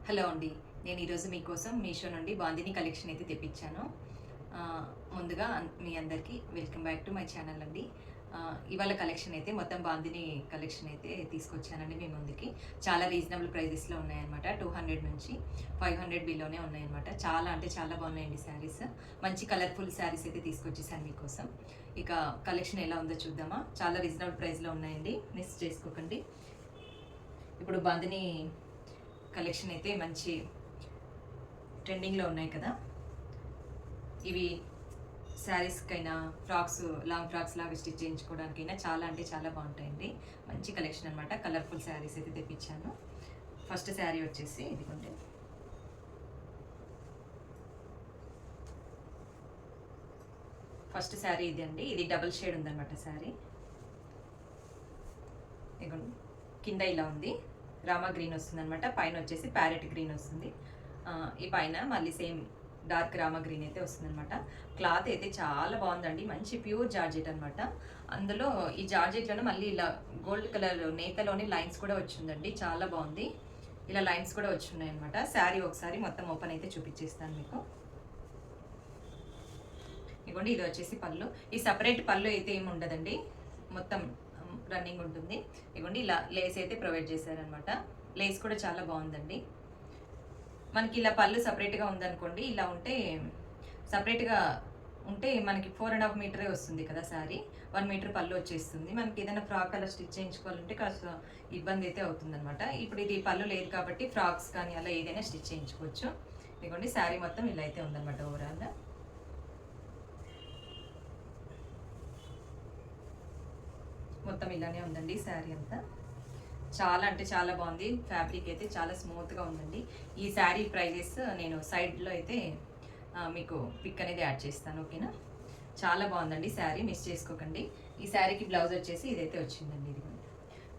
Hello అండి. నేను ఈరోజు మీకోసం మీషో నుండి బాందిని కలెక్షన్ అయితే తెప్పించాను. ముందుగా మీ అందరికీ welcome back to my channel అండి. ఇవాళ కలెక్షన్ అయితే మొత్తం బాందిని కలెక్షన్ అయితే తీసుకొచ్చానండి మీ ముందుకి. చాలా రీజనబుల్ ప్రైజెస్లో ఉన్నాయన్నమాట. 200 నుంచి 500 బిలోనే ఉన్నాయన్నమాట. చాలా అంటే చాలా బాగున్నాయండి శారీస్. మంచి కలర్ఫుల్ శారీస్ అయితే తీసుకొచ్చేసాను మీకోసం. ఇక కలెక్షన్ ఎలా ఉందో చూద్దామా. చాలా రీజనబుల్ ప్రైస్లో ఉన్నాయండి, మిస్ చేసుకోకండి. ఇప్పుడు బాందిని కలెక్షన్ అయితే మంచి ట్రెండింగ్లో ఉన్నాయి కదా. ఇవి శారీస్కైనా ఫ్రాక్స్, లాంగ్ ఫ్రాక్స్ లాగా స్టిచ్ చేయించుకోవడానికైనా చాలా అంటే చాలా బాగుంటాయండి. మంచి కలెక్షన్ అనమాట. కలర్ఫుల్ శారీస్ అయితే తెప్పించాను. ఫస్ట్ శారీ వచ్చేసి ఇదిగోండి. ఫస్ట్ శారీ ఇది అండి. ఇది డబుల్ షేడ్ ఉందన్నమాట శారీ. ఇదిగోండి, కింద ఇలా ఉంది, రామా గ్రీన్ వస్తుంది అనమాట. పైన వచ్చేసి ప్యారెట్ గ్రీన్ వస్తుంది. ఈ పైన మళ్ళీ సేమ్ డార్క్ రామా గ్రీన్ అయితే వస్తుంది అనమాట. క్లాత్ అయితే చాలా బాగుందండి. మంచి ప్యూర్ జార్జెట్ అనమాట. అందులో ఈ జార్జెట్లోనే మళ్ళీ ఇలా గోల్డ్ కలర్ నేతలోని లైన్స్ కూడా వచ్చిందండి. చాలా బాగుంది. ఇలా లైన్స్ కూడా వచ్చున్నాయి అనమాట. శారీ ఒకసారి మొత్తం ఓపెన్ అయితే చూపించేస్తాను మీకు. ఇదిగోండి, ఇది వచ్చేసి పళ్ళు. ఈ సపరేట్ పళ్ళు అయితే ఏమి ఉండదండి, మొత్తం రన్నింగ్ ఉంటుంది. ఇదిగోండి, ఇలా లేస్ అయితే ప్రొవైడ్ చేశారనమాట. లేస్ కూడా చాలా బాగుందండి. మనకి ఇలా పళ్ళు సపరేట్గా ఉందనుకోండి, ఇలా ఉంటే సపరేట్గా ఉంటే మనకి 4.5 మీటరే వస్తుంది కదా శారీ. 1 మీటర్ పళ్ళు వచ్చేస్తుంది. మనకి ఏదైనా ఫ్రాక్ అలా స్టిచ్ చేయించుకోవాలంటే కాస్త ఇబ్బంది అయితే అవుతుంది అనమాట. ఇప్పుడు ఇది పళ్ళు లేదు కాబట్టి ఫ్రాక్స్ కానీ అలా ఏదైనా స్టిచ్ చేయించుకోవచ్చు. ఇదిగోండి, శారీ మొత్తం ఇలా అయితే ఉందన్నమాట. ఓవరాల్ మొత్తం ఇలానే ఉందండి శారీ అంతా. చాలా అంటే చాలా బాగుంది. ఫ్యాబ్రిక్ అయితే చాలా స్మూత్గా ఉందండి. ఈ శారీ ప్రైజెస్ నేను సైడ్లో అయితే మీకు పిక్ అనేది యాడ్ చేస్తాను, ఓకేనా. చాలా బాగుందండి శారీ, మిస్ చేసుకోకండి. ఈ శారీకి బ్లౌజ్ వచ్చేసి ఇదైతే వచ్చిందండి. ఇది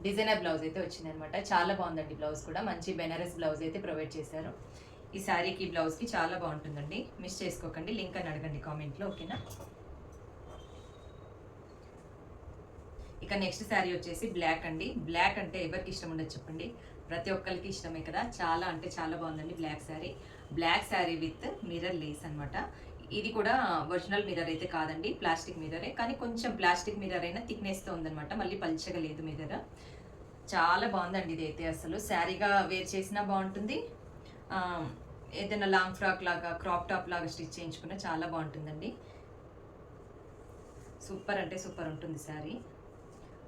డిజైనర్ బ్లౌజ్ అయితే వచ్చిందనమాట. చాలా బాగుందండి. బ్లౌజ్ కూడా మంచి బెనారస్ బ్లౌజ్ అయితే ప్రొవైడ్ చేశారు. ఈ శారీకి బ్లౌజ్కి చాలా బాగుంటుందండి, మిస్ చేసుకోకండి. లింక్ అని అడగండి కామెంట్లో, ఓకేనా. ఇక నెక్స్ట్ శారీ వచ్చేసి బ్లాక్ అండి. బ్లాక్ అంటే ఎవరికి ఇష్టం ఉండదు చెప్పండి, ప్రతి ఒక్కరికి ఇష్టమే కదా. చాలా అంటే చాలా బాగుందండి black sari. Black sari with mirror lace అనమాట. ఇది కూడా ఒరిజినల్ మిర్రర్ అయితే కాదండి, ప్లాస్టిక్ మిర్రరే. కానీ కొంచెం ప్లాస్టిక్ మిర్రర్ అయినా థిక్నెస్తో ఉందనమాట. మళ్ళీ పల్చగా లేదు మిర్రర్. చాలా బాగుందండి ఇది అయితే. అసలు శారీగా వేర్ చేసినా బాగుంటుంది, ఏదైనా లాంగ్ ఫ్రాక్ లాగా, క్రాప్ టాప్ లాగా స్టిచ్ చేయించుకున్నా చాలా బాగుంటుందండి. సూపర్ అంటే సూపర్ ఉంటుంది శారీ.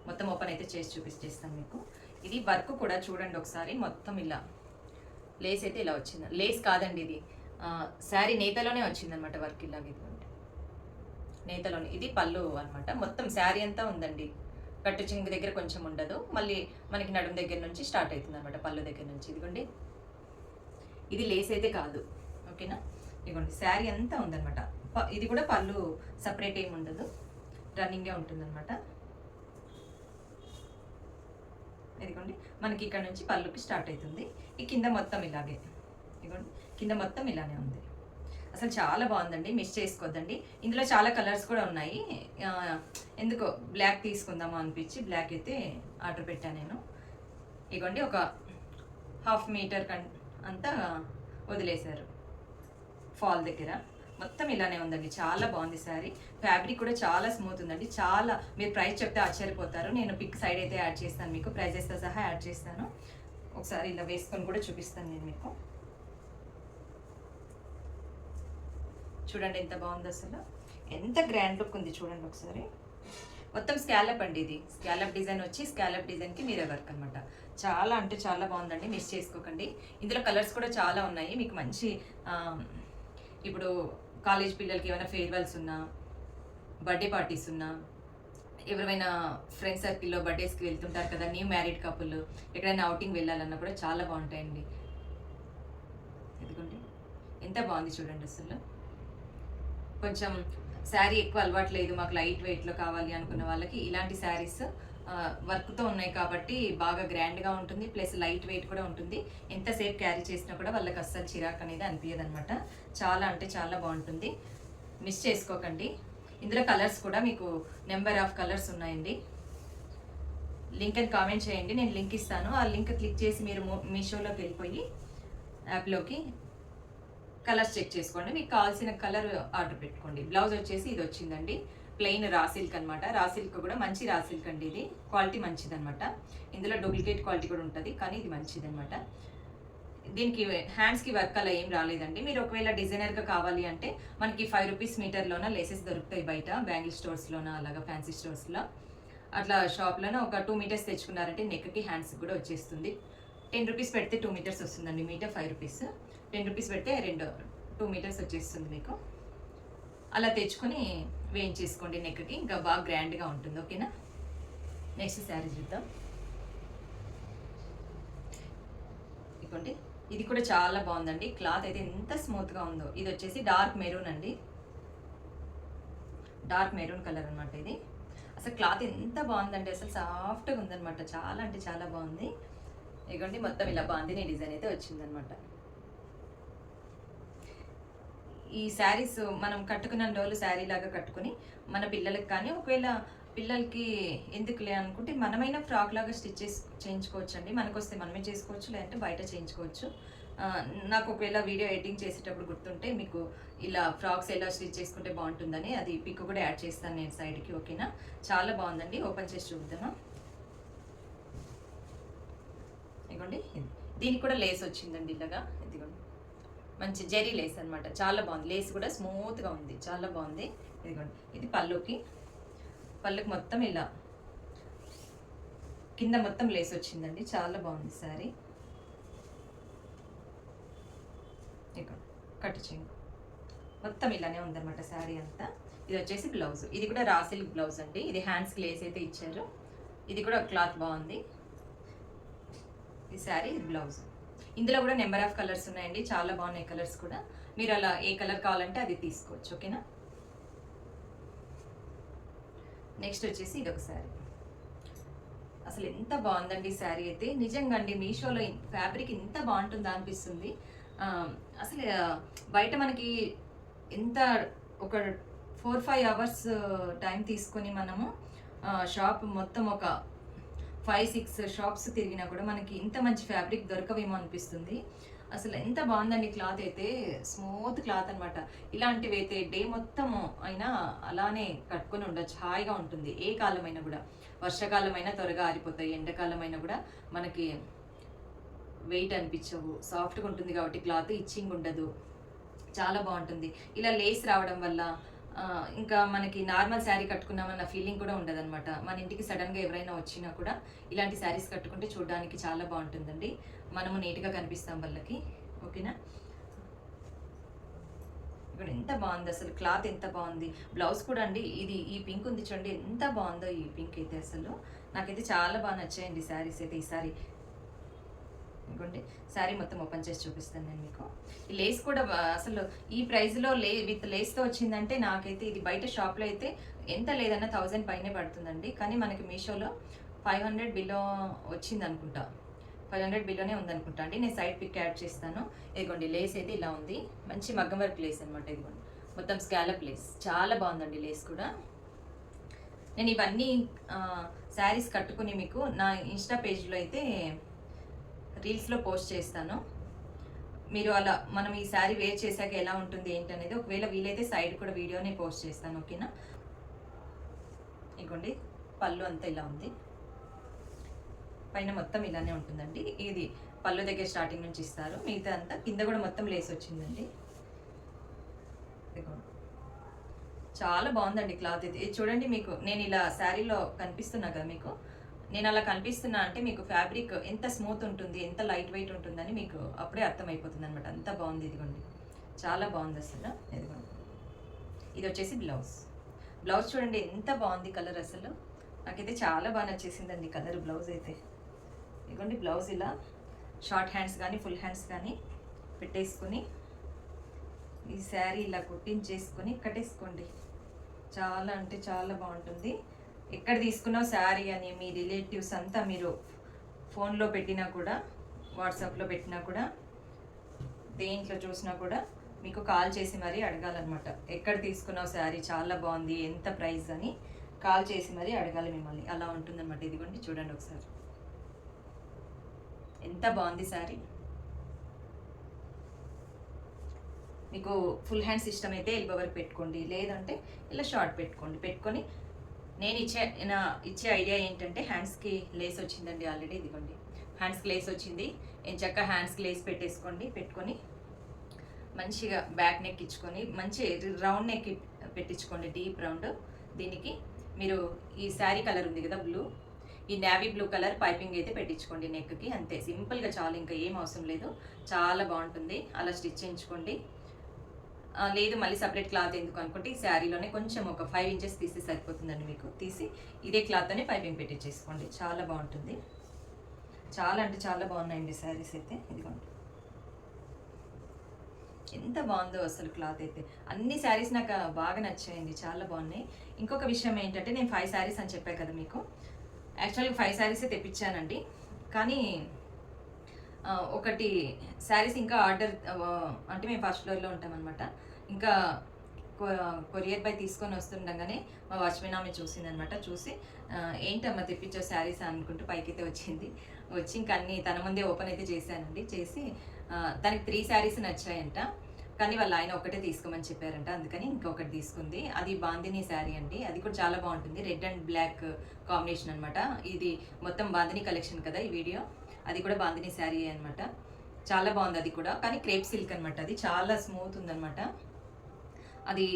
మొత్తం ఓపెన్ అయితే చేసి చూపిస్తాను మీకు. ఇది వర్క్ కూడా చూడండి ఒకసారి. మొత్తం ఇలా లేస్ అయితే ఇలా వచ్చింది. లేస్ కాదండి, ఇది శారీ నేతలోనే వచ్చిందనమాట. వర్క్ ఇలాగ ఇదిగోండి, నేతలోనే. ఇది పళ్ళు అనమాట. మొత్తం శారీ అంతా ఉందండి. కట్టు చింగు దగ్గర కొంచెం ఉండదు, మళ్ళీ మనకి నడుము దగ్గర నుంచి స్టార్ట్ అవుతుంది అనమాట, పళ్ళు దగ్గర నుంచి. ఇదిగోండి, ఇది లేస్ అయితే కాదు, ఓకేనా. ఇదిగోండి, శారీ అంతా ఉందనమాట. ఇది కూడా పళ్ళు సపరేట్ ఏమి ఉండదు, రన్నింగే ఉంటుందన్నమాట. ఇదిగోండి, మనకి ఇక్కడ నుంచి పళ్ళుకి స్టార్ట్ అవుతుంది. ఈ కింద మొత్తం ఇలాగే, ఇదిగోండి, కింద మొత్తం ఇలానే ఉంది. అసలు చాలా బాగుందండి, మిస్ చేసుకోవద్దండి. ఇందులో చాలా కలర్స్ కూడా ఉన్నాయి. ఎందుకో బ్లాక్ తీసుకుందామా అనిపించి బ్లాక్ అయితే ఆర్డర్ పెట్టాను నేను. ఇదిగోండి, ఒక 1/2 మీటర్ అంతా వదిలేశారు ఫాల్ దగ్గర. మొత్తం ఇలానే ఉందండి. చాలా బాగుంది శారీ. ఫ్యాబ్రిక్ కూడా చాలా స్మూత్ ఉందండి. చాలా, మీరు ప్రైస్ చెప్తే ఆశ్చర్యపోతారు. నేను పిక్ సైడ్ అయితే యాడ్ చేస్తాను మీకు, ప్రైజెస్తో సహా యాడ్ చేస్తాను. ఒకసారి ఇలా వేసుకొని కూడా చూపిస్తాను నేను మీకు. చూడండి ఎంత బాగుంది అసలు, ఎంత గ్రాండ్ లుక్ ఉంది చూడండి ఒకసారి. మొత్తం స్కాలప్ అండి. ఇది స్కాలప్ డిజైన్ వచ్చి, స్కాలప్ డిజైన్కి మీరే వర్క్ అనమాట. చాలా అంటే చాలా బాగుందండి, మిస్ చేసుకోకండి. ఇందులో కలర్స్ కూడా చాలా ఉన్నాయి. మీకు మంచి ఇప్పుడు కాలేజ్ పిల్లలకి ఏమైనా ఫేర్వెల్స్ ఉన్నా, బర్త్డే పార్టీస్ ఉన్నా, ఎవరైనా ఫ్రెండ్స్ సర్కిల్లో బర్త్డేస్కి వెళ్తుంటారు కదా, న్యూ మ్యారీడ్ కపుల్ ఎక్కడైనా అవుటింగ్ వెళ్ళాలన్నా కూడా చాలా బాగుంటాయండి. ఎందుకండి ఎంత బాగుంది చూడండి అసలు. కొంచెం శారీ ఎక్కువ అలవాటు లేదు, మాకు లైట్ వెయిట్లో కావాలి అనుకున్న వాళ్ళకి ఇలాంటి శారీస్ వర్క్తో ఉన్నాయి కాబట్టి బాగా గ్రాండ్గా ఉంటుంది, ప్లస్ లైట్ వెయిట్ కూడా ఉంటుంది. ఎంతసేపు క్యారీ చేసినా కూడా వాళ్ళకి అస్సలు చిరాకు అనేది అనిపించదు అనమాట. చాలా అంటే చాలా బాగుంటుంది, మిస్ చేసుకోకండి. ఇందులో కలర్స్ కూడా మీకు నెంబర్ ఆఫ్ కలర్స్ ఉన్నాయండి. లింక్ అని కామెంట్ చేయండి, నేను లింక్ ఇస్తాను. ఆ లింక్ క్లిక్ చేసి మీరు మీషోలోకి వెళ్ళిపోయి యాప్లోకి కలర్స్ చెక్ చేసుకోండి, మీకు కావాల్సిన కలర్ ఆర్డర్ పెట్టుకోండి. బ్లౌజ్ వచ్చేసి ఇది వచ్చిందండి, ప్లెయిన్ రా సిల్క్ అనమాట. రా సిల్క్ కూడా మంచి రా సిల్క్ అండి, ఇది క్వాలిటీ మంచిది అనమాట. ఇందులో డూప్లికేట్ క్వాలిటీ కూడా ఉంటుంది, కానీ ఇది మంచిది అనమాట. దీనికి హ్యాండ్స్కి వర్క్ అలా ఏం రాలేదండి. మీరు ఒకవేళ డిజైనర్గా కావాలి అంటే మనకి 5 రూపీస్ మీటర్లోన లేసెస్ దొరుకుతాయి బయట బ్యాంగిల్ స్టోర్స్లోన, అలాగా ఫ్యాన్సీ స్టోర్స్లో. అట్లా షాప్లోనే ఒక 2 మీటర్స్ తెచ్చుకున్నారంటే నెక్కి హ్యాండ్స్కి కూడా వచ్చేస్తుంది. 10 రూపీస్ పెడితే 2 మీటర్స్ వస్తుందండి, మీటర్ 5 రూపీస్. 10 రూపీస్ పెడితే 2 మీటర్స్ వచ్చేస్తుంది మీకు. అలా తెచ్చుకొని వేయించేసుకోండి నెక్కి, ఇంకా బాగా గ్రాండ్గా ఉంటుంది. ఓకేనా. నెక్స్ట్ శారీ చూద్దాం. ఇదిగోండి, ఇది కూడా చాలా బాగుందండి. క్లాత్ అయితే ఎంత స్మూత్గా ఉందో. ఇది వచ్చేసి డార్క్ మెరూన్ అండి, డార్క్ మెరూన్ కలర్ అనమాట ఇది. అసలు క్లాత్ ఎంత బాగుందండి, అసలు సాఫ్ట్గా ఉందనమాట, చాలా అంటే చాలా బాగుంది. ఇదిగోండి, మొత్తం ఇలా బాందిని డిజైన్ అయితే వచ్చిందనమాట. ఈ శారీస్ మనం కట్టుకున్న రోజులు శారీ లాగా కట్టుకుని మన పిల్లలకి కానీ, ఒకవేళ పిల్లలకి ఎందుకులే అనుకుంటే మనమైనా ఫ్రాక్ లాగా స్టిచ్ చేయించుకోవచ్చు అండి. మనకు వస్తే మనమే చేసుకోవచ్చు, లేదంటే బయట చేయించుకోవచ్చు. నాకు ఒకవేళ వీడియో ఎడిటింగ్ చేసేటప్పుడు గుర్తుంటే మీకు ఇలా ఫ్రాక్స్ ఎలా స్టిచ్ చేసుకుంటే బాగుంటుందని అది పిక్ కూడా యాడ్ చేస్తాను నేను సైడ్కి. ఓకేనా. చాలా బాగుందండి, ఓపెన్ చేసి చూద్దామా. ఇదిగోండి, దీనికి కూడా లేస్ వచ్చిందండి ఇలాగా. ఇదిగోండి, మంచి జెరీ లేస్ అనమాట, చాలా బాగుంది. లేస్ కూడా స్మూత్గా ఉంది, చాలా బాగుంది. ఇదిగోండి, ఇది పళ్ళుకి మొత్తం ఇలా కింద మొత్తం లేస్ వచ్చిందండి, చాలా బాగుంది శారీ. ఇక్కడ కట్టు చెంగు మొత్తం ఇలానే ఉందన్నమాట శారీ అంతా. ఇది వచ్చేసి బ్లౌజ్, ఇది కూడా రా సిల్క్ బ్లౌజ్ అండి. ఇది హ్యాండ్స్కి లేస్ అయితే ఇచ్చారు. ఇది కూడా క్లాత్ బాగుంది. ఈ శారీ బ్లౌజ్. ఇందులో కూడా నెంబర్ ఆఫ్ కలర్స్ ఉన్నాయండి, చాలా బాగున్నాయి కలర్స్ కూడా. మీరు అలా ఏ కలర్ కావాలంటే అది తీసుకోవచ్చు. ఓకేనా. నెక్స్ట్ వచ్చేసి ఇది ఒక శారీ. అసలు ఎంత బాగుందండి శారీ అయితే, నిజంగా అండి మీషోలో ఫ్యాబ్రిక్ ఇంత బాగుంటుందా అనిపిస్తుంది. అసలు బయట మనకి ఎంత ఒక 4-5 అవర్స్ టైం తీసుకొని మనము షాప్ మొత్తం ఒక 5-6 షాప్స్ తిరిగినా కూడా మనకి ఇంత మంచి ఫ్యాబ్రిక్ దొరకవేమో అనిపిస్తుంది. అసలు ఎంత బాగుందండి క్లాత్ అయితే, స్మూత్ క్లాత్ అనమాట. ఇలాంటివి అయితే డే మొత్తం అయినా అలానే కట్టుకొని ఉండొచ్చు, హాయిగా ఉంటుంది. ఏ కాలమైనా కూడా, వర్షాకాలం అయినా త్వరగా ఆరిపోతాయి, ఎండాకాలం అయినా కూడా మనకి వెయిట్ అనిపించవు, సాఫ్ట్గా ఉంటుంది కాబట్టి క్లాత్ ఇచ్చింగ్ ఉండదు, చాలా బాగుంటుంది. ఇలా లేస్ రావడం వల్ల ఇంకా మనకి నార్మల్ శారీ కట్టుకున్నామన్న ఫీలింగ్ కూడా ఉండదన్నమాట. మన ఇంటికి సడన్గా ఎవరైనా వచ్చినా కూడా ఇలాంటి శారీస్ కట్టుకుంటే చూడడానికి చాలా బాగుంటుందండి, మనము నీట్గా కనిపిస్తాం వాళ్ళకి. ఓకేనా. ఇక్కడ ఎంత బాగుంది అసలు, క్లాత్ ఎంత బాగుంది. బ్లౌజ్ కూడా అండి, ఇది ఈ పింక్ ఉంది చూడండి, ఎంత బాగుందో ఈ పింక్ అయితే. అసలు నాకైతే చాలా బాగా నచ్చాయండి శారీస్ అయితే. ఈ శారీ ఇంకోండి, శారీ మొత్తం ఓపెన్ చేసి చూపిస్తాను నేను మీకు. ఈ లేస్ కూడా అసలు ఈ ప్రైస్లో విత్ లేస్తో వచ్చిందంటే నాకైతే ఇది బయట షాప్లో అయితే ఎంత లేదన్నా 1000 పైనే పడుతుందండి. కానీ మనకి మీషోలో 500 బిలో వచ్చింది అనుకుంటా, 500 బిలోనే ఉందనుకుంటా అండి. నేను సైడ్ పిక్ యాడ్ చేస్తాను. ఇదిగోండి, లేస్ అయితే ఇలా ఉంది, మంచి మగ్గం వర్క్ లేస్ అనమాట. ఇదిగోండి, మొత్తం స్కాలప్ లేస్, చాలా బాగుందండి లేస్ కూడా. నేను ఇవన్నీ శారీస్ కట్టుకుని మీకు నా ఇన్స్టా పేజ్లో అయితే రీల్స్లో పోస్ట్ చేస్తాను. మీరు అలా మనం ఈ శారీ వేర్ చేశాక ఎలా ఉంటుంది ఏంటి అనేది ఒకవేళ వీలైతే సైడ్ కూడా వీడియోనే పోస్ట్ చేస్తాను. ఓకేనా. ఇదిగోండి, పళ్ళు అంతా ఇలా ఉంది, పైన మొత్తం ఇలానే ఉంటుందండి. ఇది పళ్ళు దగ్గర స్టార్టింగ్ నుంచి ఇస్తారు, మిగతా అంతా కింద కూడా మొత్తం లేస్ వచ్చిందండి. ఇదిగోండి, చాలా బాగుందండి క్లాత్ ఇది. చూడండి, మీకు నేను ఇలా శారీలో కనిపిస్తున్నా కదా మీకు, నేను అలా కనిపిస్తున్నా అంటే మీకు ఫ్యాబ్రిక్ ఎంత స్మూత్ ఉంటుంది, ఎంత లైట్ వెయిట్ ఉంటుందని మీకు అప్పుడే అర్థమైపోతుంది అనమాట. అంత బాగుంది. ఇదిగోండి, చాలా బాగుంది అసలు. ఇదిగోండి, ఇది వచ్చేసి బ్లౌజ్. బ్లౌజ్ చూడండి ఎంత బాగుంది కలర్, అసలు నాకైతే చాలా బాగా నచ్చేసిందండి కలర్ బ్లౌజ్ అయితే. ఇదిగోండి, బ్లౌజ్ ఇలా షార్ట్ హ్యాండ్స్ కానీ ఫుల్ హ్యాండ్స్ కానీ పెట్టేసుకొని ఈ శారీ ఇలా కుట్టించేసుకొని కట్టేసుకోండి, చాలా అంటే చాలా బాగుంటుంది. ఎక్కడ తీసుకున్నావు శారీ అని మీ రిలేటివ్స్ అంతా మీరు ఫోన్లో పెట్టినా కూడా, వాట్సాప్లో పెట్టినా కూడా, దేంట్లో చూసినా కూడా మీకు కాల్ చేసి మరీ అడగాలన్నమాట. ఎక్కడ తీసుకున్నావు శారీ, చాలా బాగుంది, ఎంత ప్రైస్ అని కాల్ చేసి మరీ అడగాలి మిమ్మల్ని, అలా ఉంటుందన్నమాట. ఇదిగోండి, చూడండి ఒకసారి ఎంత బాగుంది శారీ. మీకు ఫుల్ హ్యాండ్స్ ఇష్టం అయితే ఎల్బో వరకు పెట్టుకోండి, లేదంటే ఇలా షార్ట్ పెట్టుకొని నేను ఇచ్చే ఐడియా ఏంటంటే హ్యాండ్స్కి లేస్ వచ్చిందండి ఆల్రెడీ, ఇదిగోండి హ్యాండ్స్కి లేస్ వచ్చింది. చక్కగా హ్యాండ్స్కి లేస్ పెట్టుకొని మంచిగా బ్యాక్ నెక్ ఇచ్చుకొని మంచి రౌండ్ నెక్ పెట్టించుకోండి, డీప్ రౌండ్. దీనికి మీరు ఈ శారీ కలర్ ఉంది కదా బ్లూ, ఈ నేవీ బ్లూ కలర్ పైపింగ్ అయితే పెట్టించుకోండి నెక్కి, అంతే సింపుల్గా చాలు, ఇంకా ఏం అవసరం లేదు, చాలా బాగుంటుంది. అలా స్టిచ్ చేయించుకోండి. లేదు మళ్ళీ సపరేట్ క్లాత్ ఎందుకు అనుకుంటే ఈ శారీలోనే కొంచెం ఒక 5 ఇంచెస్ తీస్తే సరిపోతుందండి మీకు. తీసి ఇదే క్లాత్తోనే పైపింగ్ పెట్టించేసుకోండి, చాలా బాగుంటుంది. చాలా అంటే చాలా బాగున్నాయండి శారీస్ అయితే, ఇదిగోండి ఎంత బాగుందో అసలు క్లాత్ అయితే. అన్ని శారీస్ నాకు బాగా నచ్చాయండి, చాలా బాగున్నాయి. ఇంకొక విషయం ఏంటంటే నేను 5 శారీస్ అని చెప్పాను కదా మీకు, యాక్చువల్గా 5 శారీసే తెప్పించానండి. కానీ ఒకటి శారీస్ ఇంకా ఆర్డర్, అంటే మేము ఫస్ట్ ఫ్లోర్లో ఉంటామన్నమాట, ఇంకా కొరియర్ బై తీసుకొని వస్తుండగానే మా వాచ్మెన్ ఆమె చూసిందనమాట. చూసి ఏంటమ్మా తెప్పించావు శారీస్ అనుకుంటూ పైకైతే వచ్చి ఇంకా అన్ని తన ముందే ఓపెన్ అయితే చేశానండి. చేసి తనకి 3 శారీస్ నచ్చాయంట, కానీ వాళ్ళ ఆయన ఒకటే తీసుకోమని చెప్పారంట, అందుకని ఇంకొకటి తీసుకుంది. అది బాందిని శారీ అండి, అది కూడా చాలా బాగుంటుంది, రెడ్ అండ్ బ్లాక్ కాంబినేషన్ అనమాట. ఇది మొత్తం బాందిని కలెక్షన్ కదా ఈ వీడియో, అది కూడా బాందిని శారీ అనమాట, చాలా బాగుంది అది కూడా. కానీ క్రేప్ సిల్క్ అనమాట, అది చాలా స్మూత్ ఉందనమాట. అది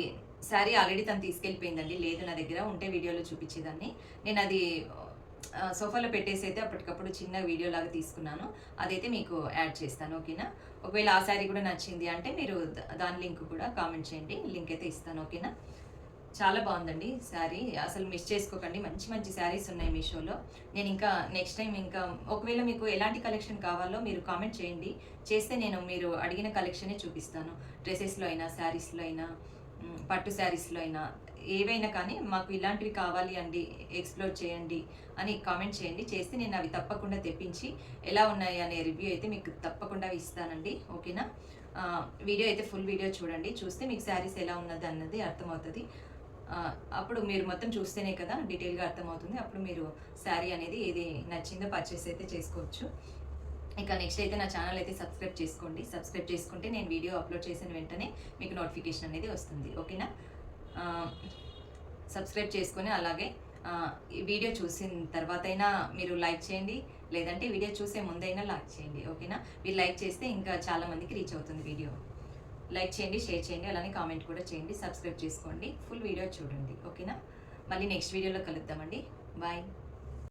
శారీ ఆల్రెడీ తను తీసుకెళ్ళిపోయిందండి, లేదు నా దగ్గర ఉంటే వీడియోలో చూపించేదాన్ని. నేను అది సోఫాలో పెట్టేసి అయితే అప్పటికప్పుడు చిన్న వీడియో లాగా తీసుకున్నాను, అదైతే మీకు యాడ్ చేస్తాను, ఓకేనా. ఒకవేళ ఆ శారీ కూడా నచ్చింది అంటే మీరు దాని లింక్ కూడా కామెంట్ చేయండి, లింక్ అయితే ఇస్తాను, ఓకేనా. చాలా బాగుందండి శారీ, అసలు మిస్ చేసుకోకండి, మంచి మంచి శారీస్ ఉన్నాయి మీషోలో. నేను ఇంకా నెక్స్ట్ టైం ఇంకా ఒకవేళ మీకు ఎలాంటి కలెక్షన్ కావాలో మీరు కామెంట్ చేయండి, చేస్తే నేను మీరు అడిగిన కలెక్షనే చూపిస్తాను. డ్రెస్సెస్లో అయినా, శారీస్లో అయినా, పట్టు శారీస్లో అయినా, ఏవైనా కానీ మాకు ఇలాంటివి కావాలి అండి, ఎక్స్ప్లోర్ చేయండి అని కామెంట్ చేయండి. చేస్తే నేను అవి తప్పకుండా తెప్పించి ఎలా ఉన్నాయి అనే రివ్యూ అయితే మీకు తప్పకుండా ఇస్తానండి, ఓకేనా. వీడియో అయితే ఫుల్ వీడియో చూడండి, చూస్తే మీకు శారీస్ ఎలా ఉన్నది అన్నది అర్థమవుతుంది. అప్పుడు మీరు మొత్తం చూస్తేనే కదా డీటెయిల్గా అర్థమవుతుంది, అప్పుడు మీరు శారీ అనేది ఏది నచ్చిందో పర్చేస్ అయితే చేసుకోవచ్చు. ఇక నెక్స్ట్ అయితే నా ఛానల్ అయితే సబ్స్క్రైబ్ చేసుకుంటే నేను వీడియో అప్లోడ్ చేసిన వెంటనే మీకు నోటిఫికేషన్ అనేది వస్తుంది, ఓకేనా. సబ్స్క్రైబ్ చేసుకొని అలాగే ఈ వీడియో చూసిన తర్వాత అయినా మీరు లైక్ చేయండి, లేదంటే వీడియో చూసే ముందైనా లైక్ చేయండి, ఓకేనా. మీరు లైక్ చేస్తే ఇంకా చాలామందికి రీచ్ అవుతుంది వీడియో. లైక్ చేయండి, షేర్ చేయండి, అలానే కామెంట్ కూడా చేయండి, సబ్స్క్రైబ్ చేసుకోండి, ఫుల్ వీడియో చూడండి, ఓకేనా. మళ్ళీ నెక్స్ట్ వీడియోలో కలుద్దామండి, బాయ్.